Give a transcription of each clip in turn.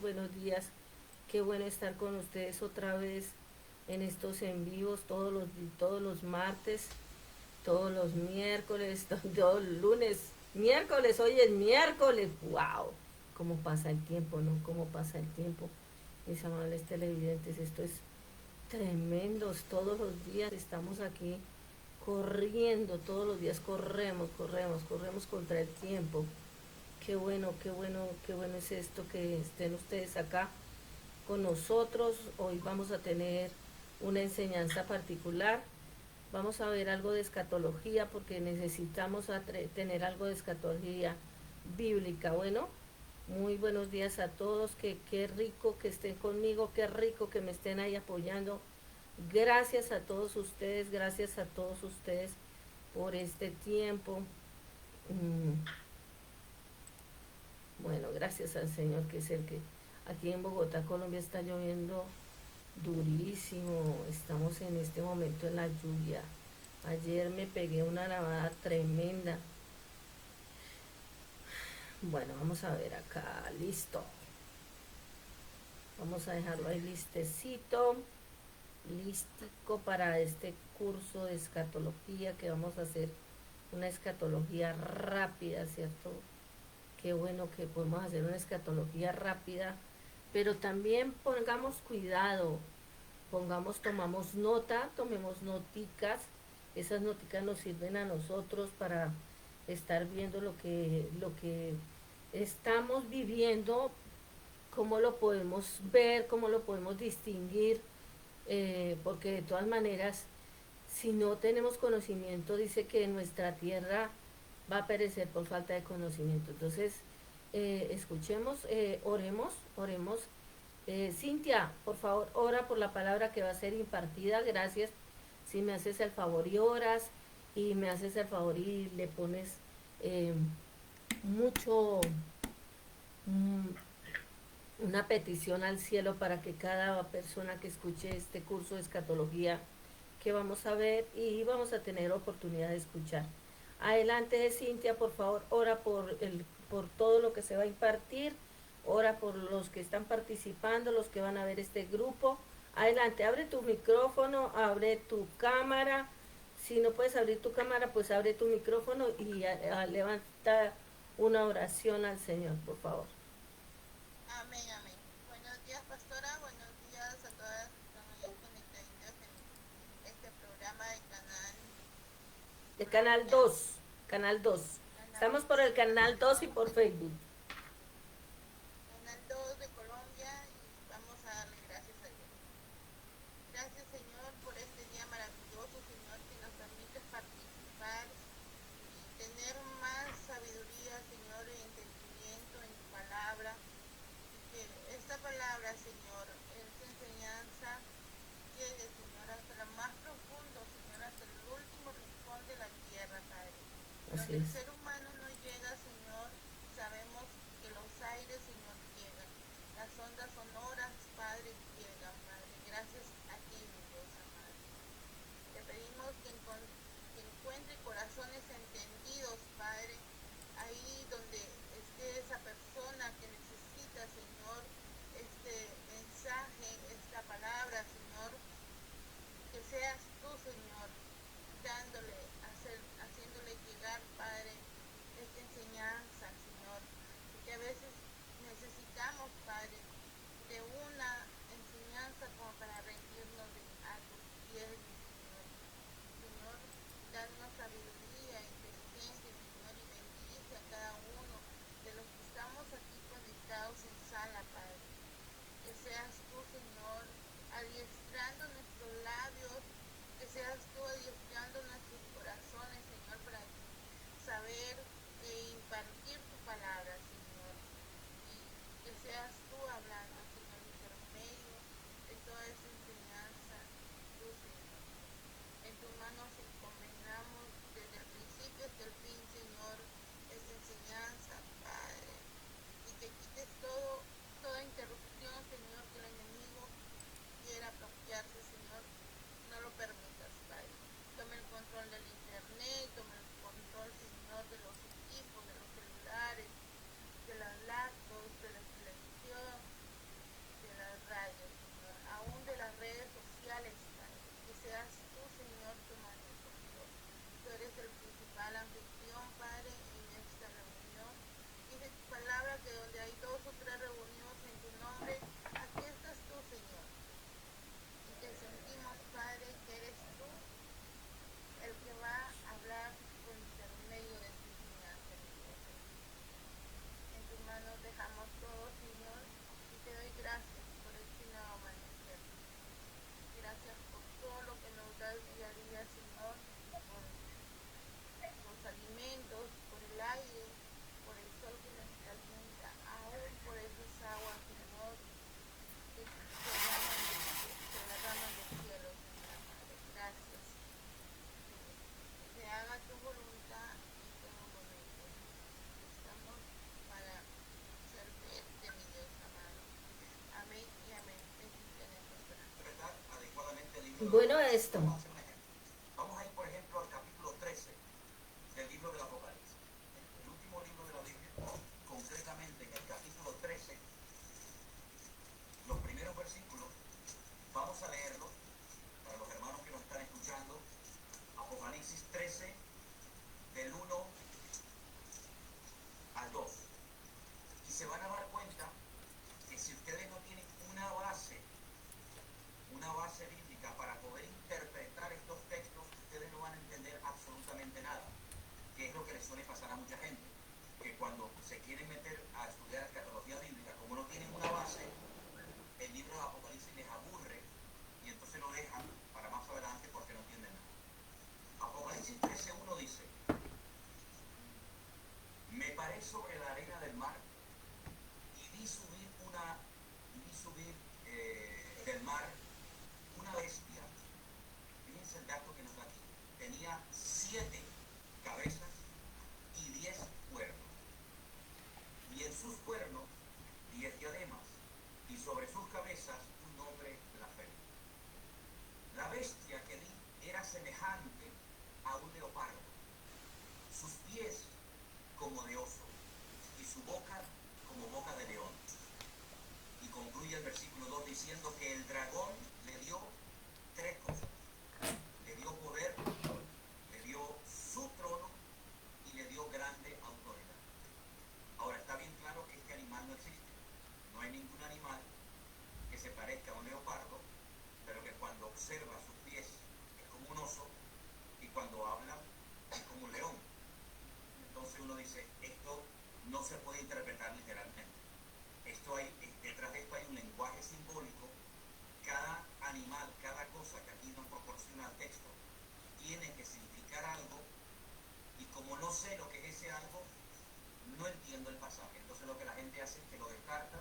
buenos días. Qué bueno estar con ustedes otra vez en estos en vivos todos los martes, todos los miércoles, todos los lunes, miércoles, hoy es miércoles. ¡Wow! ¿Cómo pasa el tiempo, no? ¿Cómo pasa el tiempo? Mis amables televidentes, esto es tremendo. Todos los días estamos aquí corriendo, todos los días corremos contra el tiempo. Qué bueno es esto que estén ustedes acá con nosotros. Hoy vamos a tener una enseñanza particular. Vamos a ver algo de escatología porque necesitamos tener algo de escatología bíblica. Bueno, muy buenos días a todos. Qué rico que estén conmigo, qué rico que me estén ahí apoyando. Gracias a todos ustedes por este tiempo. Mm, Bueno, gracias al Señor que es el que aquí en Bogotá, Colombia, está lloviendo durísimo. Estamos en este momento en la lluvia. Ayer me pegué una lavada tremenda. Bueno, vamos a ver acá. Listo. Vamos a dejarlo ahí listecito, listico para este curso de escatología que vamos a hacer una escatología rápida, ¿cierto? Qué bueno que podemos hacer una escatología rápida, pero también pongamos cuidado, tomamos nota, tomemos noticas, esas noticas nos sirven a nosotros para estar viendo lo que estamos viviendo, cómo lo podemos ver, cómo lo podemos distinguir, porque de todas maneras, si no tenemos conocimiento, dice que nuestra tierra va a perecer por falta de conocimiento. Entonces, escuchemos, oremos. Cintia, por favor, ora por la palabra que va a ser impartida. Gracias. Si me haces el favor y oras, y me haces el favor y le pones eh, mucho, mm, una petición al cielo para que cada persona que escuche este curso de escatología que vamos a ver y vamos a tener oportunidad de escuchar. Adelante, Cintia, por favor, ora por todo lo que se va a impartir, ora por los que están participando, los que van a ver este grupo. Adelante, abre tu micrófono, abre tu cámara. Si no puedes abrir tu cámara, pues abre tu micrófono y levanta una oración al Señor, por favor. Amén, amén. Buenos días, pastora. Buenos días a todas las que están ahí conectaditas en este programa de Canal De Canal Colombia, 2 Canal 2. Canal Estamos por el Canal 2 y 2, por Facebook. Canal 2 de Colombia y vamos a darle gracias a Dios. Gracias, Señor, por este día maravilloso, Señor, que nos permite participar y tener más sabiduría, Señor, y entendimiento en tu palabra. Y que esta palabra, Señor, esta enseñanza llegue, Señor, hasta lo más profundo, Señor, hasta el último rincón de la tierra, Padre. Así Donde el es. ser humano no llega, Señor, sabemos que los aires, Señor, llegan. Las ondas sonoras, Padre, llegan, Padre. Gracias a ti, mi Dios amado. Te pedimos que encuentre corazones entendidos, Padre, ahí donde esté esa persona que necesita, Señor, este mensaje, esta palabra, Señor, que seas tú, Señor, haciéndole llegar, Padre, esta enseñanza, Señor, porque a veces necesitamos, Padre, de una enseñanza como para rendirnos a tus pies, Señor. Señor, danos sabiduría, inteligencia, Señor, y bendice a cada uno de los que estamos aquí conectados en sala, Padre. Que seas tú, Señor, adiestrando nuestros labios, que seas tú adiestrando nuestros corazones, Señor, para saber impartir tu palabra, Señor. Y que seas tú hablando, Señor, por medio de toda esa enseñanza, tú, Señor. En tus manos encomendamos desde el principio hasta el fin, Señor, esta enseñanza, Padre. Y que quites toda interrupción, Señor, que el enemigo quiera apropiarse, Señor. No lo permitas, Padre. Tome el control del internet, tome el control, Señor, de los equipos, de los celulares, de las laptops, de la televisión. Bueno, esto. Vamos a hacer un ejemplo. Vamos a ir, por ejemplo, al capítulo 13 del libro del Apocalipsis. El último libro de la Biblia, concretamente en el capítulo 13, los primeros versículos, vamos a leerlo para los hermanos que nos están escuchando. Apocalipsis 13, del 1 al 2. Y se van a dar cuenta que si ustedes no tienen una base bíblica para poder interpretar estos textos, ustedes no van a entender absolutamente nada, que es lo que les suele pasar a mucha gente, que cuando se quieren meter a estudiar escatología bíblica, como no tienen una base, el libro de Apocalipsis les aburre y entonces lo dejan para más adelante porque no entienden nada. Apocalipsis 13:1 dice: me paré sobre la arena del mar y vi subir del mar una bestia. Fíjense el dato que nos da aquí. Tenía 7 cabezas y 10 cuernos. Y en sus cuernos 10 diademas. Y sobre sus cabezas un nombre blasfemo. La bestia que vi era semejante a un leopardo. Sus pies como de oso y su boca como boca de león. Y concluye el versículo 2 diciendo que el dragón le dio 3 cosas. Le dio poder, le dio su trono y le dio grande autoridad. Ahora está bien claro que este animal no existe. No hay ningún animal que se parezca a un leopardo, pero que cuando observa sus pies es como un oso y cuando habla es como un león. Entonces uno dice, esto no se puede interpretar literalmente. Detrás de esto hay un lenguaje simbólico. Cada animal, cada cosa que aquí nos proporciona el texto, tiene que significar algo, y como no sé lo que es ese algo, no entiendo el pasaje. Entonces lo que la gente hace es que lo descarta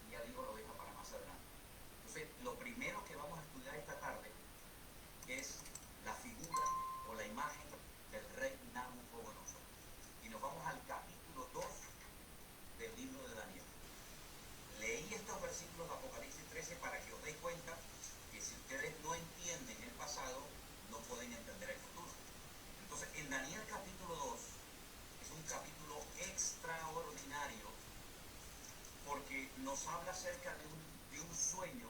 y ya digo, lo deja para más adelante. Entonces lo primero que vamos a estudiar esta tarde es la figura o la imagen del rey Nabucodonosor. Y nos vamos al capítulo 2 del libro de Daniel. Leí estos versículos de Apocalipsis 13 para que os deis cuenta que si ustedes no entienden el pasado, no pueden entender el futuro. Entonces, en Daniel capítulo 2 es un capítulo extraordinario porque nos habla acerca de un sueño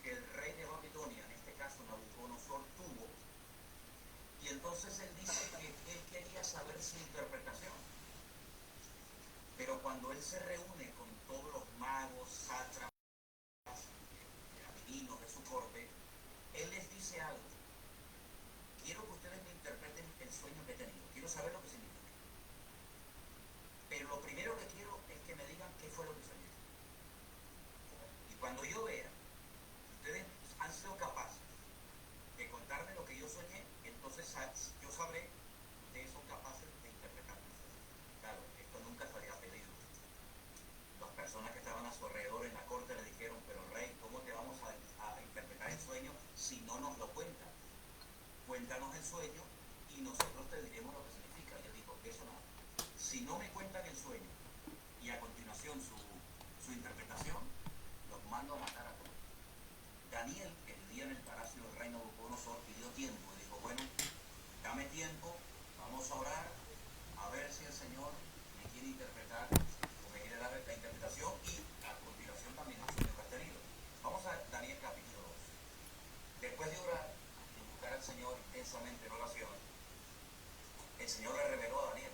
que el rey de Babilonia, en este caso Nabucodonosor, tuvo. Y entonces él dice que él quería saber su interpretación. Pero cuando él se reúne con todos los magos, sátrapas, adivinos de su corte, él les dice algo. Quiero que ustedes me interpreten el sueño que he tenido. Quiero saber lo que significa. Pero lo primero que quiero es que me digan qué fue lo que soñé. Y cuando yo vea que ustedes han sido capaces de contarme lo que yo soñé, entonces yo sabré que ustedes son capaces de interpretar. Claro, esto nunca se había pedido. Las personas que estaban a su alrededor en la corte le dijeron, pero rey, ¿cómo te vamos a interpretar el sueño si no nos lo cuentas? Cuéntanos el sueño y nosotros te diremos lo que significa. Y él dijo, eso nada. Si no me cuentan el sueño y a continuación su interpretación, los mando a matar a todos. Daniel, que vivía en el palacio del rey Nabucodonosor, pidió tiempo y dijo, bueno, dame tiempo, vamos a orar, a ver si el Señor me quiere interpretar o me quiere dar la interpretación y a continuación también el sueño que has tenido. Vamos a Daniel capítulo 2. Después de orar y buscar al Señor intensamente en oración, el Señor le reveló a Daniel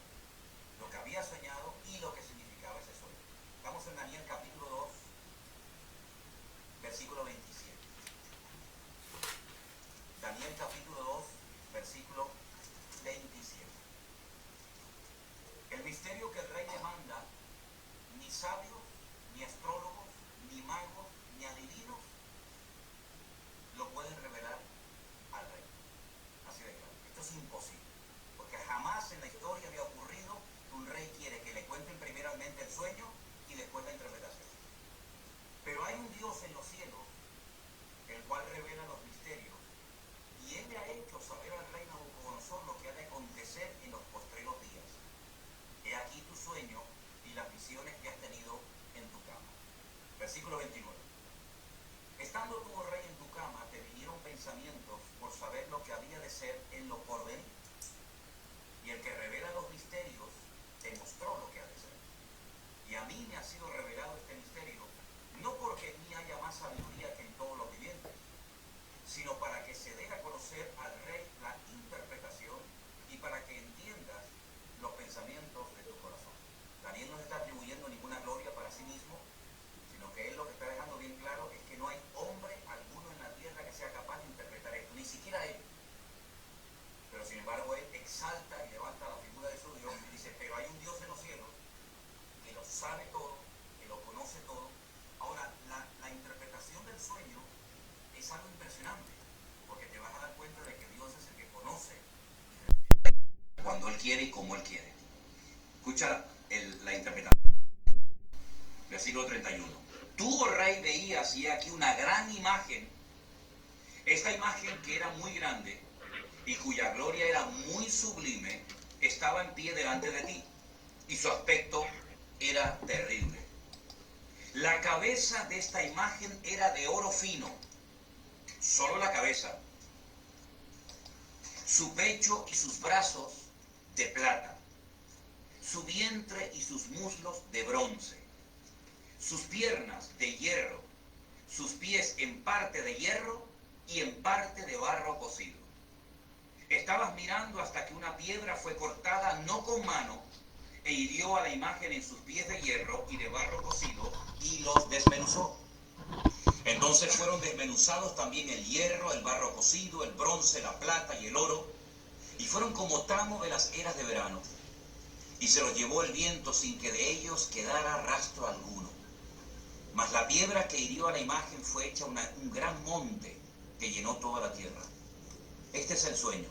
lo que había soñado y lo que significaba ese sueño. Estamos en Daniel capítulo 2, versículo 27. Daniel capítulo 2, versículo 27. El misterio que el rey demanda, ni sabios, ni astrólogos, ni magos, ni adivinos lo pueden revelar al rey. Así de claro. Esto es imposible, porque jamás en la historia había ocurrido que un rey quiere que le cuenten primeramente el sueño y después la interpretación. Pero hay un Dios en los cielos, el cual revela los misterios, y él le ha hecho saber al rey Nabucodonosor lo que ha de acontecer en los postreros días. He aquí tu sueño y las visiones que has tenido en tu cama. Versículo 29. Estando tú, oh rey, en tu cama, te vinieron pensamientos por saber lo que había de ser en lo porvenir. Y el que revela los misterios te mostró lo que ha de ser. Y a mí me ha sido revelado este misterio, no porque en mí haya más sabiduría que en todos los vivientes, sino para que se dé a conocer al rey la interpretación y para que entiendas los pensamientos de tu corazón. Daniel no se está atribuyendo ninguna gloria para sí mismo, sino que él lo que está dejando bien claro es que no hay hombre alguno en la tierra que sea capaz de interpretar esto, ni siquiera él. Pero sin embargo él exalta y levanta la figura de su Dios y dice, pero hay un Dios en los cielos que lo sabe todo, que lo conoce todo. Ahora, la interpretación del sueño es algo impresionante, porque te vas a dar cuenta de que Dios es el que conoce cuando Él quiere y como Él quiere. Escucha la interpretación. Versículo 31. Tú, oh rey, veías y aquí una gran imagen. Esta imagen, que era muy grande y cuya gloria era muy sublime, estaba en pie delante de ti, y su aspecto era terrible. La cabeza de esta imagen era de oro fino, solo la cabeza. Su pecho y sus brazos de plata, su vientre y sus muslos de bronce, sus piernas de hierro, sus pies en parte de hierro y en parte de barro cocido. Estabas mirando hasta que una piedra fue cortada no con mano e hirió a la imagen en sus pies de hierro y de barro cocido y los desmenuzó. Entonces fueron desmenuzados también el hierro, el barro cocido, el bronce, la plata y el oro, y fueron como tamo de las eras de verano, y se los llevó el viento sin que de ellos quedara rastro alguno. Mas la piedra que hirió a la imagen fue hecha un gran monte que llenó toda la tierra. Este es el sueño.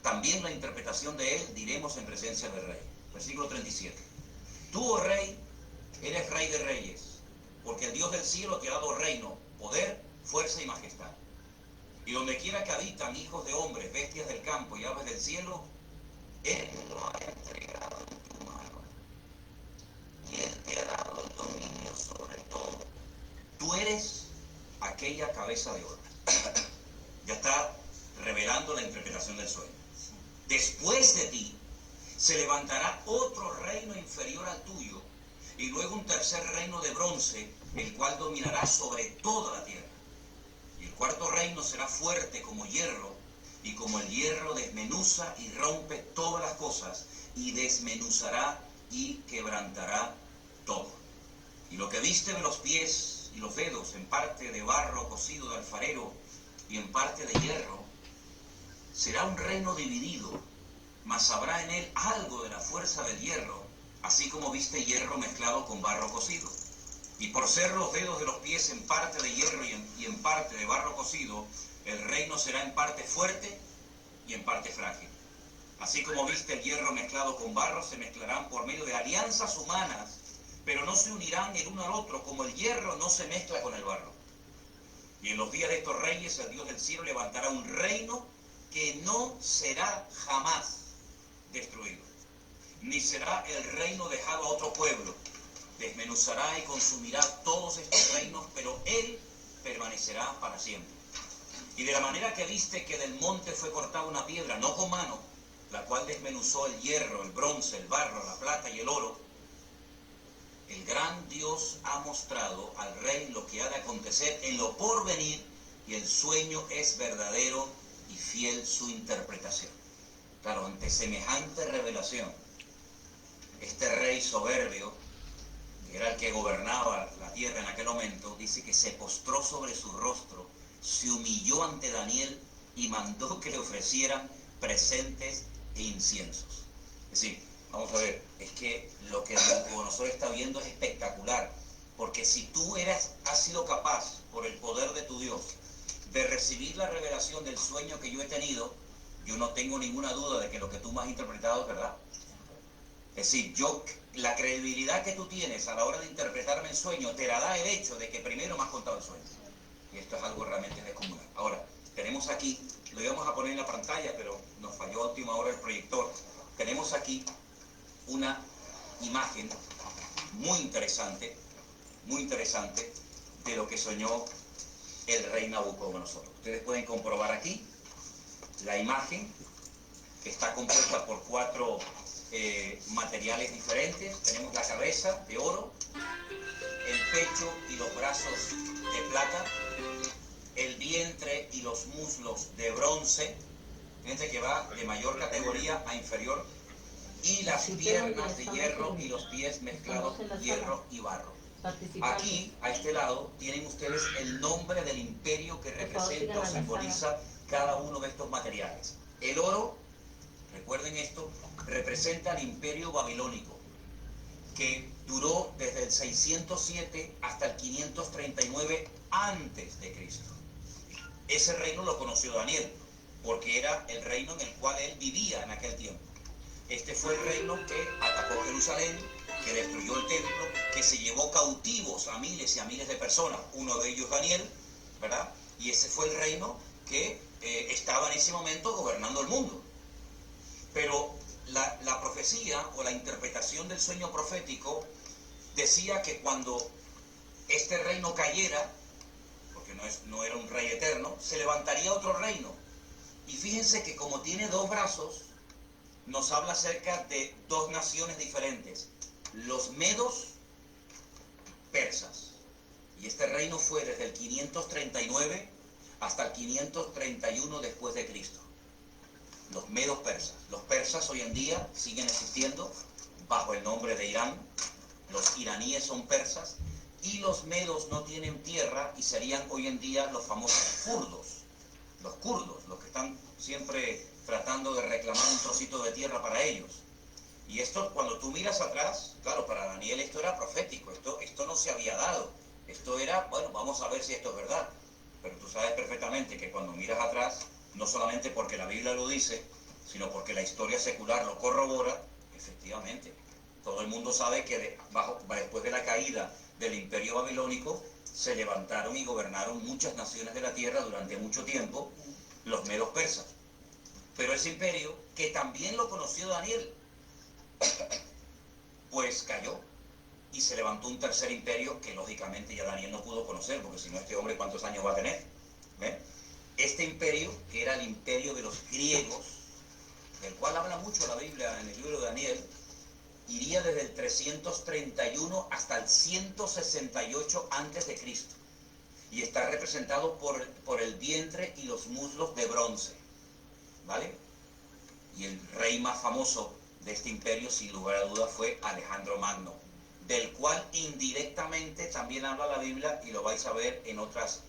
También la interpretación de él diremos en presencia del rey. Versículo 37. Tú, oh rey, eres rey de reyes, porque el Dios del cielo te ha dado reino, poder, fuerza y majestad. Y donde quiera que habitan hijos de hombres, bestias del campo y aves del cielo, Él lo ha entregado en tu mano. Y Él te ha dado el dominio sobre todo. Tú eres aquella cabeza de oro. Ya está revelando la interpretación del sueño. Después de ti se levantará otro reino inferior al tuyo, y luego un tercer reino de bronce, el cual dominará sobre toda la tierra. Y el cuarto reino será fuerte como hierro, y como el hierro desmenuza y rompe todas las cosas, y desmenuzará y quebrantará todo. Y lo que viste de los pies y los dedos, en parte de barro cocido de alfarero y en parte de hierro, será un reino dividido, mas habrá en él algo de la fuerza del hierro, así como viste hierro mezclado con barro cocido. Y por ser los dedos de los pies en parte de hierro y en parte de barro cocido, el reino será en parte fuerte y en parte frágil. Así como viste el hierro mezclado con barro, se mezclarán por medio de alianzas humanas, pero no se unirán el uno al otro, como el hierro no se mezcla con el barro. Y en los días de estos reyes, el Dios del cielo levantará un reino que no será jamás destruido, ni será el reino dejado a otro pueblo. Desmenuzará y consumirá todos estos reinos, pero él permanecerá para siempre. Y de la manera que viste que del monte fue cortada una piedra, no con mano, la cual desmenuzó el hierro, el bronce, el barro, la plata y el oro, el gran Dios ha mostrado al rey lo que ha de acontecer en lo porvenir, y el sueño es verdadero y fiel su interpretación. Claro, ante semejante revelación, este rey soberbio, que era el que gobernaba la tierra en aquel momento, dice que se postró sobre su rostro, se humilló ante Daniel y mandó que le ofrecieran presentes e inciensos. Es decir, vamos a ver, es que lo que Nabucodonosor está viendo es espectacular, porque si tú has sido capaz, por el poder de tu Dios, de recibir la revelación del sueño que yo he tenido, yo no tengo ninguna duda de que lo que tú me has interpretado es verdad. Es decir, la credibilidad que tú tienes a la hora de interpretarme el sueño te la da el hecho de que primero me has contado el sueño. Y esto es algo realmente descomunal. Ahora, tenemos aquí, lo íbamos a poner en la pantalla, pero nos falló a última hora el proyector. Tenemos aquí una imagen muy interesante de lo que soñó el rey Nabucodonosor. Ustedes pueden comprobar aquí la imagen, que está compuesta por 4 materiales diferentes. Tenemos la cabeza de oro, el pecho y los brazos de plata, el vientre y los muslos de bronce. Fíjense que va de mayor categoría a inferior, y las piernas de hierro y los pies mezclados hierro y barro. Aquí, a este lado, tienen ustedes el nombre del imperio que representa o simboliza cada uno de estos materiales. El oro, recuerden esto, representa al imperio babilónico, que duró desde el 607 hasta el 539 antes de Cristo. Ese reino lo conoció Daniel, porque era el reino en el cual él vivía en aquel tiempo. Este fue el reino que atacó Jerusalén, que destruyó el templo, que se llevó cautivos a miles y a miles de personas, uno de ellos Daniel, ¿verdad? Y ese fue el reino que estaba en ese momento gobernando el mundo. Pero la profecía o la interpretación del sueño profético decía que cuando este reino cayera, porque no era un rey eterno, se levantaría otro reino. Y fíjense que como tiene 2 brazos, nos habla acerca de 2 naciones diferentes, los medos persas. Y este reino fue desde el 539 hasta el 531 después de Cristo. Los medos persas. Los persas hoy en día siguen existiendo bajo el nombre de Irán. Los iraníes son persas. Y los medos no tienen tierra y serían hoy en día los famosos kurdos. Los kurdos, los que están siempre tratando de reclamar un trocito de tierra para ellos. Y esto, cuando tú miras atrás, claro, para Daniel esto era profético, esto no se había dado. Esto era, bueno, vamos a ver si esto es verdad. Pero tú sabes perfectamente que cuando miras atrás, no solamente porque la Biblia lo dice, sino porque la historia secular lo corrobora, efectivamente. Todo el mundo sabe que después de la caída del imperio babilónico, se levantaron y gobernaron muchas naciones de la tierra durante mucho tiempo, los medos persas. Pero ese imperio, que también lo conoció Daniel, pues cayó y se levantó un tercer imperio que lógicamente ya Daniel no pudo conocer, porque si no, este hombre ¿cuántos años va a tener? ¿Ven? Este imperio, que era el imperio de los griegos, del cual habla mucho la Biblia en el libro de Daniel, iría desde el 331 hasta el 168 antes de Cristo, y está representado por el vientre y los muslos de bronce, ¿vale? Y el rey más famoso de este imperio, sin lugar a dudas, fue Alejandro Magno, del cual indirectamente también habla la Biblia, y lo vais a ver en otras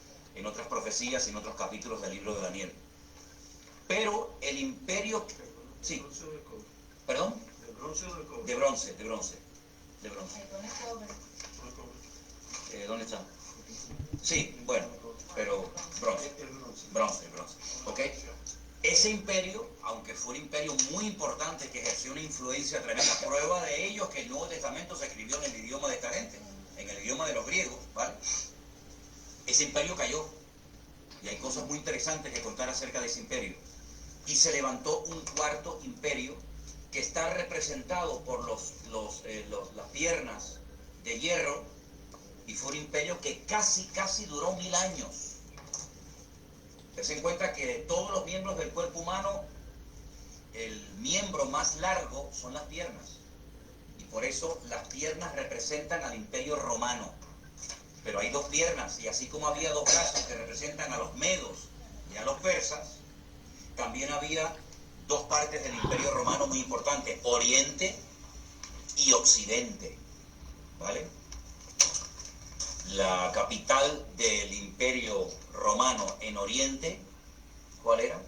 profecías, en otros capítulos del libro de Daniel. Pero el imperio... Sí. ¿Perdón? De bronce. ¿Dónde está? Sí, bueno, pero bronce, ¿ok? Ese imperio, aunque fue un imperio muy importante que ejerció una influencia tremenda, prueba de ello es que el Nuevo Testamento se escribió en el idioma de esta gente, en el idioma de los griegos, ¿vale? Ese imperio cayó, y hay cosas muy interesantes que contar acerca de ese imperio. Y se levantó un cuarto imperio que está representado por las piernas de hierro, y fue un imperio que casi duró 1000 años. Se encuentra que de todos los miembros del cuerpo humano, el miembro más largo son las piernas. Y por eso las piernas representan al imperio romano. Pero hay 2 piernas, y así como había 2 brazos que representan a los medos y a los persas, también había 2 partes del imperio romano muy importantes, Oriente y Occidente, ¿vale? La capital del imperio romano en Oriente, ¿cuál era?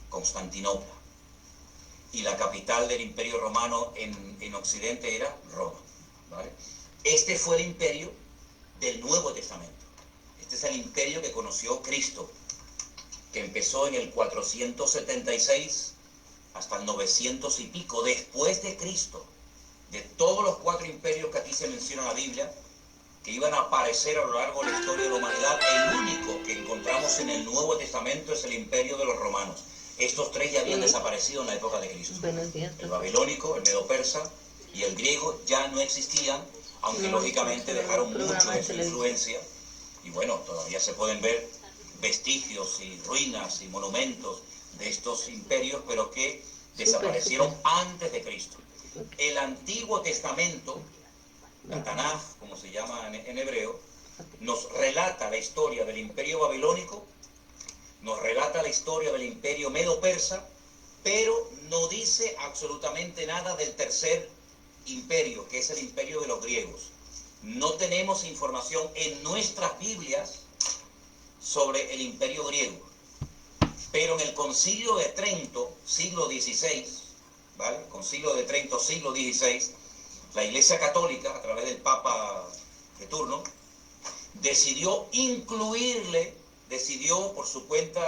Constantinopla. Y la capital del imperio romano en Occidente era Roma, ¿vale? Este fue el imperio del Nuevo Testamento. Este es el imperio que conoció Cristo, que empezó en el 476 hasta el 900 y pico después de Cristo. De todos los 4 imperios que aquí se menciona en la Biblia, que iban a aparecer a lo largo de la historia de la humanidad, el único que encontramos en el Nuevo Testamento es el imperio de los romanos. Estos 3 ya habían desaparecido en la época de Cristo. El babilónico, el medo-persa y el griego ya no existían, aunque lógicamente dejaron mucho de su influencia Y bueno, todavía se pueden ver vestigios y ruinas y monumentos de estos imperios, pero que desaparecieron antes de Cristo. El Antiguo Testamento, la Tanaj, como se llama en hebreo, nos relata la historia del imperio babilónico, nos relata la historia del imperio medo-persa, pero no dice absolutamente nada del tercer imperio, que es el imperio de los griegos. No tenemos información en nuestras Biblias sobre el imperio griego. Pero en el Concilio de Trento, siglo XVI, ¿vale? Concilio de Trento, siglo XVI, la Iglesia Católica, a través del Papa de turno, decidió por su cuenta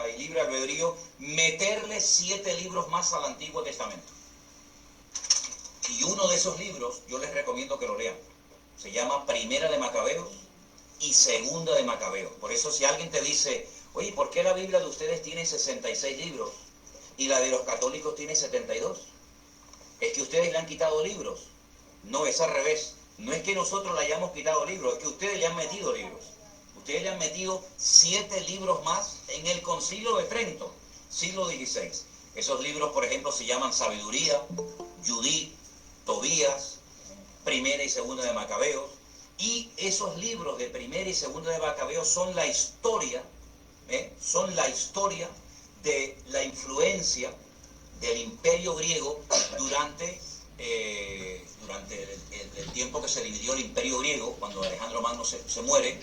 y libre albedrío, meterle 7 libros más al Antiguo Testamento. Y uno de esos libros, yo les recomiendo que lo lean. Se llama Primera de Macabeos y Segunda de Macabeos. Por eso si alguien te dice, oye, ¿por qué la Biblia de ustedes tiene 66 libros y la de los católicos tiene 72? Es que ustedes le han quitado libros. No, es al revés. No es que nosotros le hayamos quitado libros, es que ustedes le han metido libros. Ustedes le han metido 7 libros más en el Concilio de Trento, siglo XVI. Esos libros, por ejemplo, se llaman Sabiduría, Judith, Tobías, Primera y Segunda de Macabeos. Y esos libros de Primera y Segunda de Macabeos son la historia de la influencia del imperio griego durante el tiempo que se dividió el imperio griego. Cuando Alejandro Magno se muere,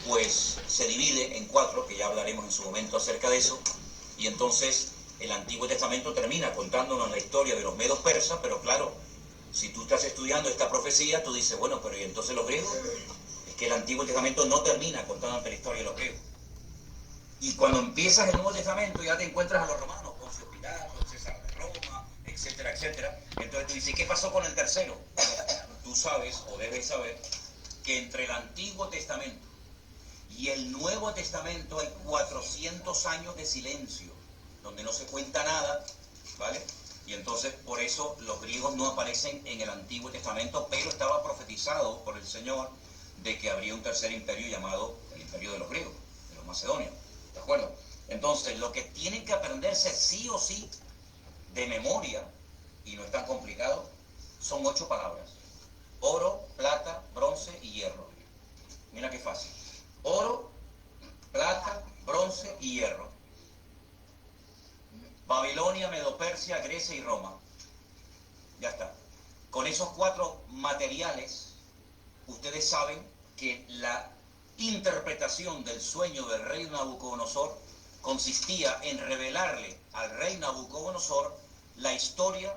pues se divide en 4, que ya hablaremos en su momento acerca de eso, y entonces el Antiguo Testamento termina contándonos la historia de los medos persas, pero claro, si tú estás estudiando esta profecía, tú dices, bueno, pero ¿y entonces los griegos? Es que el Antiguo Testamento no termina contándote la historia de los griegos. Y cuando empiezas el Nuevo Testamento ya te encuentras a los romanos, Poncio Pilato, César de Roma, etcétera, etcétera. Entonces tú dices, ¿qué pasó con el tercero? Tú sabes, o debes saber, que entre el Antiguo Testamento y el Nuevo Testamento hay 400 años de silencio, donde no se cuenta nada, ¿vale? Y entonces por eso los griegos no aparecen en el Antiguo Testamento, pero estaba profetizado por el Señor de que habría un tercer imperio llamado el imperio de los griegos, de los macedonios, ¿de acuerdo? Entonces lo que tienen que aprenderse sí o sí de memoria, y no es tan complicado, son 8 palabras: oro, plata, bronce y hierro. Mira qué fácil: oro, plata, bronce y hierro. Babilonia, Medo-Persia, Grecia y Roma. Ya está. Con esos 4 materiales, ustedes saben que la interpretación del sueño del rey Nabucodonosor consistía en revelarle al rey Nabucodonosor la historia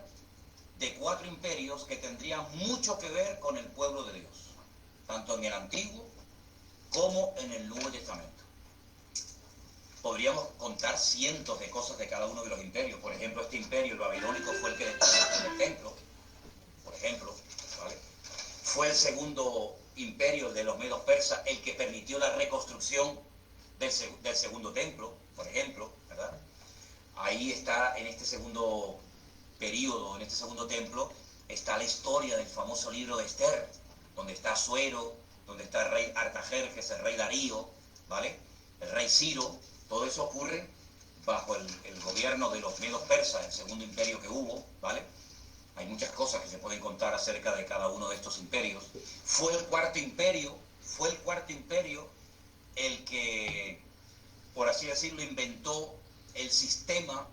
de 4 imperios que tendrían mucho que ver con el pueblo de Dios, tanto en el Antiguo como en el Nuevo Testamento. Podríamos contar cientos de cosas de cada uno de los imperios. Por ejemplo, este imperio, el babilónico, fue el que destruyó el templo, por ejemplo, ¿vale? Fue el segundo imperio, el de los medos persas, el que permitió la reconstrucción del segundo templo, por ejemplo, ¿verdad? Ahí está, en este segundo periodo, en este segundo templo, está la historia del famoso libro de Esther, donde está Asuero, donde está el rey Artajerjes, el rey Darío, ¿vale? El rey Ciro. Todo eso ocurre bajo el gobierno de los medos persas, el segundo imperio que hubo, ¿vale? Hay muchas cosas que se pueden contar acerca de cada uno de estos imperios. Fue el cuarto imperio el que, por así decirlo, inventó el sistema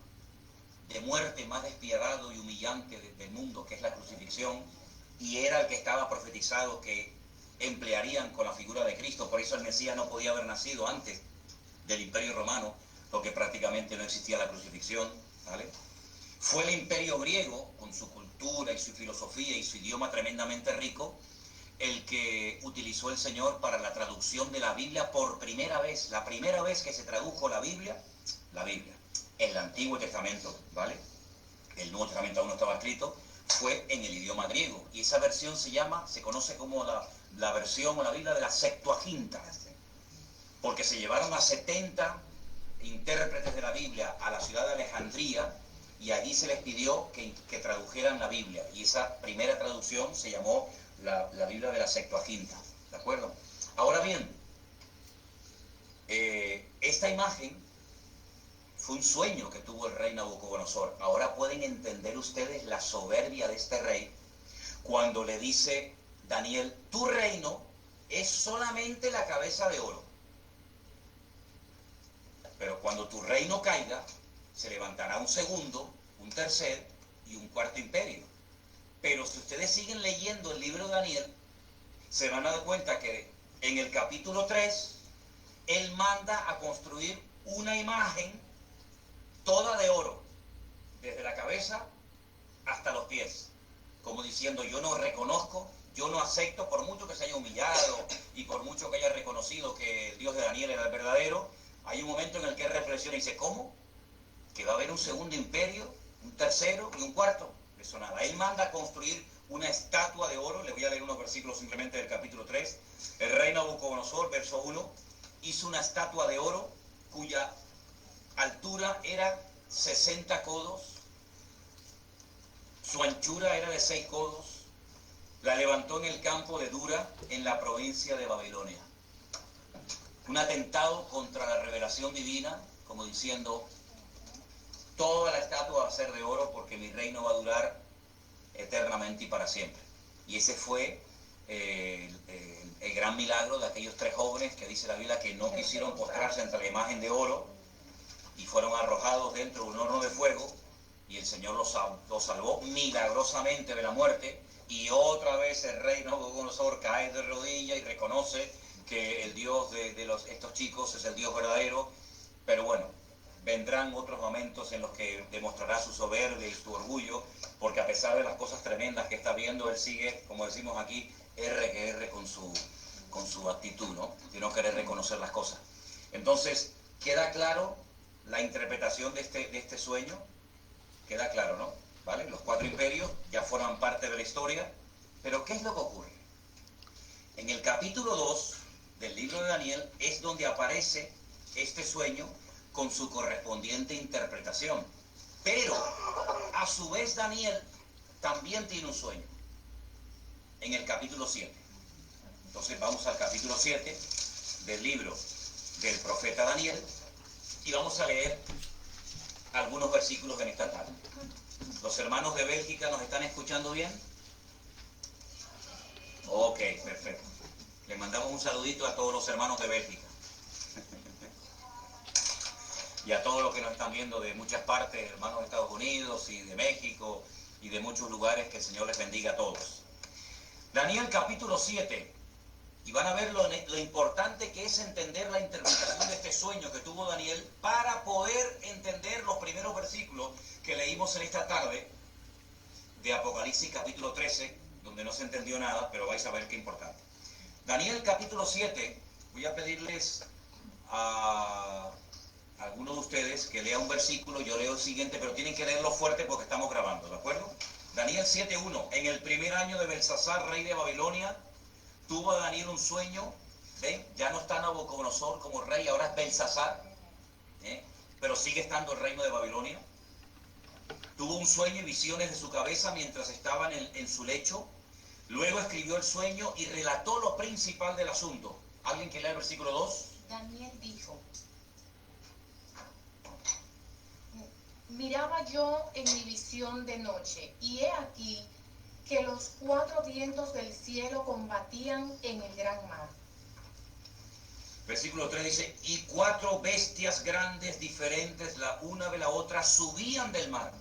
de muerte más despiadado y humillante del mundo, que es la crucifixión, y era el que estaba profetizado que emplearían con la figura de Cristo. Por eso el Mesías no podía haber nacido antes del Imperio Romano, porque prácticamente no existía la crucifixión, ¿vale? Fue el Imperio griego, con su cultura y su filosofía y su idioma tremendamente rico, el que utilizó el Señor para la traducción de la Biblia por primera vez. La primera vez que se tradujo la Biblia, el Antiguo Testamento, ¿vale? El Nuevo Testamento aún no estaba escrito, fue en el idioma griego. Y esa versión se conoce como la versión o la Biblia de la Septuaginta, porque se llevaron a 70 intérpretes de la Biblia a la ciudad de Alejandría y allí se les pidió que tradujeran la Biblia. Y esa primera traducción se llamó la Biblia de la Septuaginta, ¿de acuerdo? Ahora bien, imagen fue un sueño que tuvo el rey Nabucodonosor. Ahora pueden entender ustedes la soberbia de este rey cuando le dice Daniel, tu reino es solamente la cabeza de oro. Pero cuando tu reino caiga, se levantará un segundo, un tercer y un cuarto imperio. Pero si ustedes siguen leyendo el libro de Daniel, se van a dar cuenta que en el capítulo 3, él manda a construir una imagen toda de oro, desde la cabeza hasta los pies, como diciendo, yo no reconozco, yo no acepto, por mucho que se haya humillado y por mucho que haya reconocido que el Dios de Daniel era el verdadero, hay un momento en el que él reflexiona y dice, ¿cómo? ¿Que va a haber un segundo imperio, un tercero y un cuarto? Eso nada. Él manda a construir una estatua de oro. Le voy a leer unos versículos simplemente del capítulo 3. El rey Nabucodonosor, verso 1, hizo una estatua de oro cuya altura era 60 codos, su anchura era de 6 codos, la levantó en el campo de Dura, en la provincia de Babilonia. Un atentado contra la revelación divina, como diciendo, toda la estatua va a ser de oro porque mi reino va a durar eternamente y para siempre. Y ese fue el gran milagro de aquellos 3 jóvenes que dice la Biblia que no quisieron postrarse ante la imagen de oro y fueron arrojados dentro de un horno de fuego, y el Señor los salvó milagrosamente de la muerte. Y otra vez el rey Nabucodonosor cae de rodillas y reconoce que el Dios de estos chicos es el Dios verdadero. Pero bueno, vendrán otros momentos en los que demostrará su soberbia y su orgullo, porque a pesar de las cosas tremendas que está viendo, él sigue, como decimos aquí, R con su actitud, ¿no? De no querer reconocer las cosas. Entonces, queda claro la interpretación de este sueño, queda claro, ¿no? ¿Vale? Los 4 imperios ya forman parte de la historia, pero ¿qué es lo que ocurre? En el capítulo 2 del libro de Daniel es donde aparece este sueño con su correspondiente interpretación. Pero, a su vez, Daniel también tiene un sueño, en el capítulo 7. Entonces vamos al capítulo 7 del libro del profeta Daniel y vamos a leer algunos versículos en esta tarde. ¿Los hermanos de Bélgica nos están escuchando bien? Ok, perfecto. Les mandamos un saludito a todos los hermanos de Bélgica. Y a todos los que nos están viendo de muchas partes, hermanos de Estados Unidos y de México y de muchos lugares, que el Señor les bendiga a todos. Daniel capítulo 7, y van a ver lo importante que es entender la interpretación de este sueño que tuvo Daniel para poder entender los primeros versículos que leímos en esta tarde de Apocalipsis capítulo 13, donde no se entendió nada, pero vais a ver qué importante. Daniel capítulo 7, voy a pedirles a algunos de ustedes que lea un versículo, yo leo el siguiente, pero tienen que leerlo fuerte porque estamos grabando, ¿de acuerdo? Daniel 7:1. En el primer año de Belsasar, rey de Babilonia, tuvo Daniel un sueño. ¿Ven? Ya no está Nabucodonosor como rey, ahora es Belsasar, pero sigue estando el reino de Babilonia. Tuvo un sueño y visiones de su cabeza mientras estaba en su lecho. Luego escribió el sueño y relató lo principal del asunto. ¿Alguien que lea el versículo 2? Daniel dijo: miraba yo en mi visión de noche, y he aquí que los 4 vientos del cielo combatían en el gran mar. Versículo 3 dice, y 4 bestias grandes, diferentes la una de la otra, subían del mar.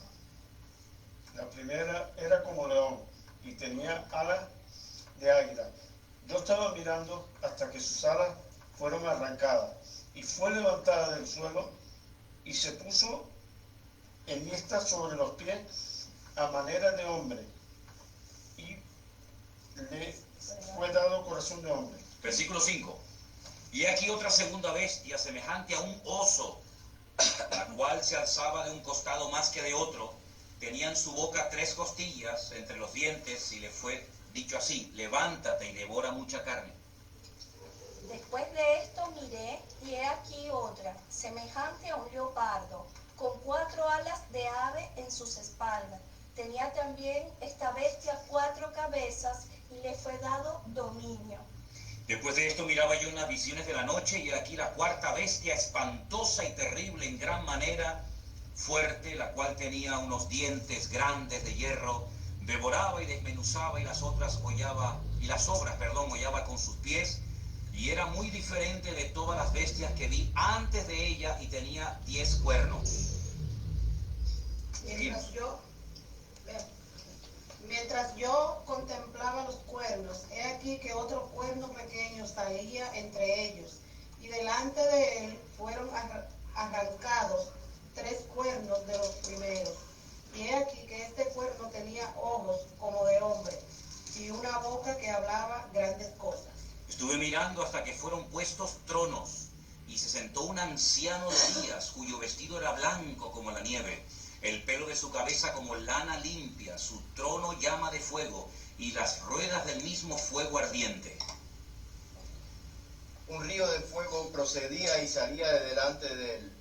La primera era como león y tenía alas de águila. Yo estaba mirando hasta que sus alas fueron arrancadas, y fue levantada del suelo y se puso enhiesta sobre los pies a manera de hombre, y le fue dado corazón de hombre. Versículo 5. Y aquí otra segunda bestia, semejante a un oso, la cual se alzaba de un costado más que de otro. Tenía en su boca 3 costillas entre los dientes, y le fue dicho así: levántate y devora mucha carne. Después de esto miré, y he aquí otra, semejante a un leopardo, con 4 alas de ave en sus espaldas. Tenía también esta bestia 4 cabezas, y le fue dado dominio. Después de esto miraba yo en las visiones de la noche, y aquí la cuarta bestia, espantosa y terrible en gran manera, fuerte, la cual tenía unos dientes grandes de hierro, devoraba y desmenuzaba, y las obras hollaba con sus pies, y era muy diferente de todas las bestias que vi antes de ella, y tenía 10 cuernos. Mientras yo contemplaba los cuernos, he aquí que otro cuerno pequeño salía entre ellos, y delante de él fueron arrancados 3 cuernos de los primeros. Y he aquí que este cuerno tenía ojos como de hombre, y una boca que hablaba grandes cosas. Estuve mirando hasta que fueron puestos tronos, y se sentó un anciano de días, cuyo vestido era blanco como la nieve, el pelo de su cabeza como lana limpia, su trono llama de fuego, y las ruedas del mismo fuego ardiente. Un río de fuego procedía y salía de delante de él.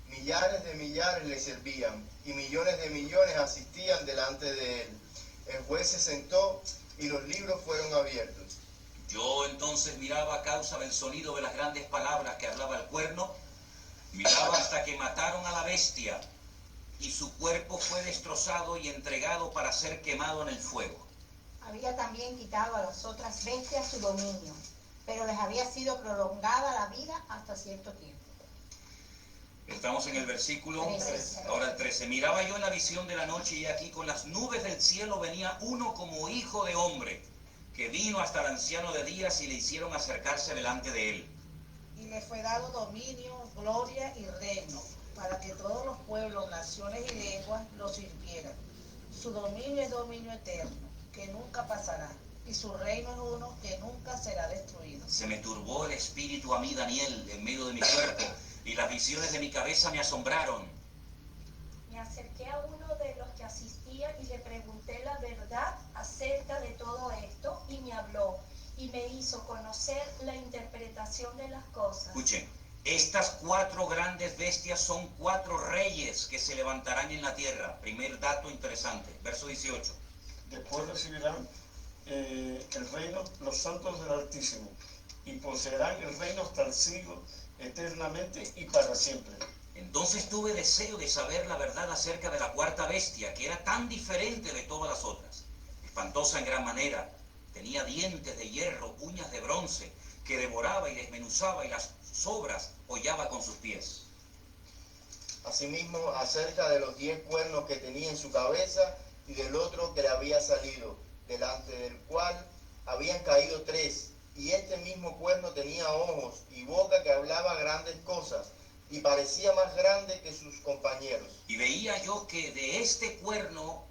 Millares de millares le servían, y millones de millones asistían delante de él. El juez se sentó, y los libros fueron abiertos. Yo entonces miraba a causa del sonido de las grandes palabras que hablaba el cuerno, miraba hasta que mataron a la bestia, y su cuerpo fue destrozado y entregado para ser quemado en el fuego. Había también quitado a las otras bestias su dominio, pero les había sido prolongada la vida hasta cierto tiempo. Estamos en el versículo 13. Ahora el 13. Miraba yo en la visión de la noche, y aquí con las nubes del cielo venía uno como hijo de hombre, que vino hasta el anciano de días, y le hicieron acercarse delante de él. Y le fue dado dominio, gloria y reino, para que todos los pueblos, naciones y lenguas lo sirvieran. Su dominio es dominio eterno, que nunca pasará, y su reino es uno que nunca será destruido. Se me turbó el espíritu a mí, Daniel, en medio de mi cuerpo, y las visiones de mi cabeza me asombraron. Me acerqué a uno de los que asistían y le pregunté la verdad acerca de todo esto, y me habló y me hizo conocer la interpretación de las cosas. Escuchen, estas 4 grandes bestias son 4 reyes que se levantarán en la tierra. Primer dato interesante, verso 18. Después recibirán el reino los santos del Altísimo, y poseerán el reino hasta el siglo, eternamente y para siempre. Entonces tuve deseo de saber la verdad acerca de la cuarta bestia, que era tan diferente de todas las otras, espantosa en gran manera, tenía dientes de hierro, uñas de bronce, que devoraba y desmenuzaba, y las sobras hollaba con sus pies. Asimismo, acerca de los 10 cuernos que tenía en su cabeza, y del otro que le había salido, delante del cual habían caído 3, y este mismo cuerno tenía ojos y boca que hablaba grandes cosas, y parecía más grande que sus compañeros. Y veía yo que este cuerno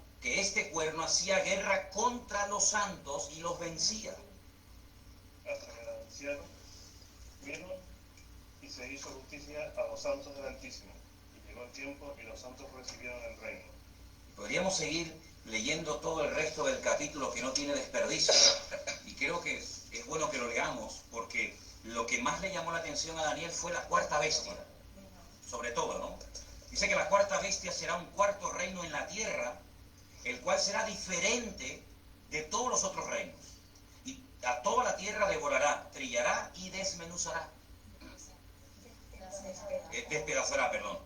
hacía guerra contra los santos y los vencía. Hasta que el anciano vino y se hizo justicia a los santos del Altísimo, y llegó el tiempo y los santos recibieron el reino. Podríamos seguir leyendo todo el resto del capítulo, que no tiene desperdicio, y creo que es bueno que lo leamos, porque lo que más le llamó la atención a Daniel fue la cuarta bestia, sobre todo, ¿no? Dice que la cuarta bestia será un cuarto reino en la tierra, el cual será diferente de todos los otros reinos, y a toda la tierra devorará, trillará y desmenuzará. Despedazará, perdón.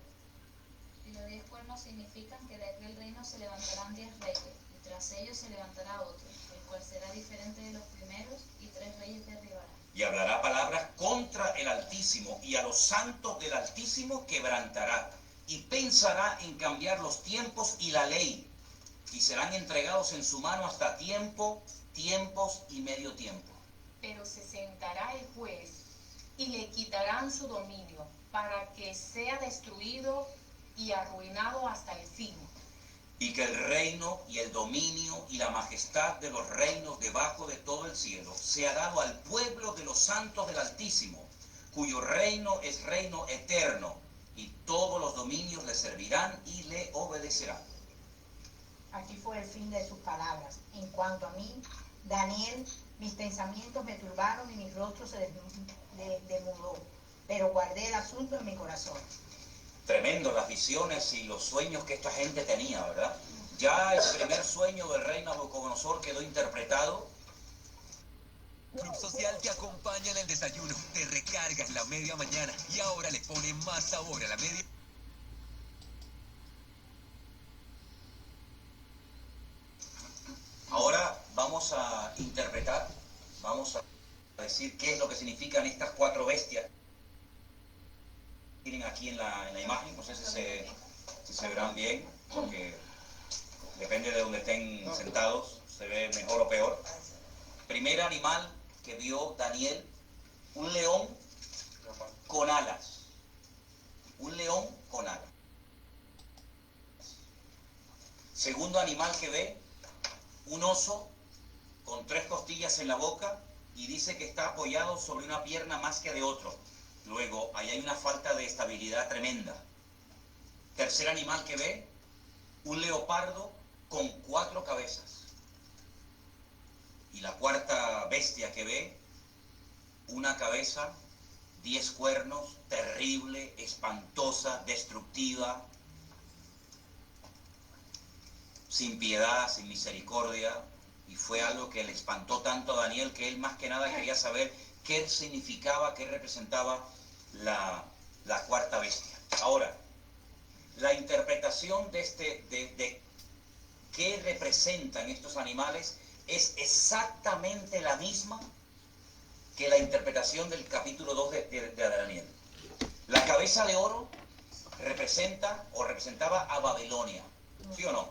Y los 10 cuernos significan que de aquel reino se levantarán 10 reyes, y tras ellos se levantará otro, el cual será diferente de los primeros, y 3 reyes derribará. Y hablará palabras contra el Altísimo, y a los santos del Altísimo quebrantará, y pensará en cambiar los tiempos y la ley, y serán entregados en su mano hasta tiempos y medio tiempo. Pero se sentará el juez, y le quitarán su dominio, para que sea destruido y arruinado hasta el fin. Y que el reino y el dominio y la majestad de los reinos debajo de todo el cielo sea dado al pueblo de los santos del Altísimo, cuyo reino es reino eterno, y todos los dominios le servirán y le obedecerán. Aquí fue el fin de sus palabras. En cuanto a mí, Daniel, mis pensamientos me turbaron y mi rostro se demudó, pero guardé el asunto en mi corazón. Tremendo las visiones y los sueños que esta gente tenía, ¿verdad? Ya el primer sueño del rey Nabucodonosor quedó interpretado, Club Social te acompaña en el desayuno, te recarga en la media mañana y ahora le pone más sabor a la media. Ahora vamos a interpretar, vamos a decir qué es lo que significan estas 4 bestias. Tienen aquí en la imagen, no sé si se verán bien, porque depende de donde estén sentados, se ve mejor o peor. Primer animal que vio Daniel, un león con alas. Un león con alas. Segundo animal que ve, un oso con 3 costillas en la boca y dice que está apoyado sobre una pierna más que de otro. Luego, ahí hay una falta de estabilidad tremenda. Tercer animal que ve, un leopardo con 4 cabezas. Y la cuarta bestia que ve, una cabeza, 10 cuernos, terrible, espantosa, destructiva, sin piedad, sin misericordia, y fue algo que le espantó tanto a Daniel que él más que nada quería saber qué significaba, qué representaba la cuarta bestia. Ahora, la interpretación de qué representan estos animales es exactamente la misma que la interpretación del capítulo 2 de Daniel. La cabeza de oro representa o representaba a Babilonia, ¿sí o no?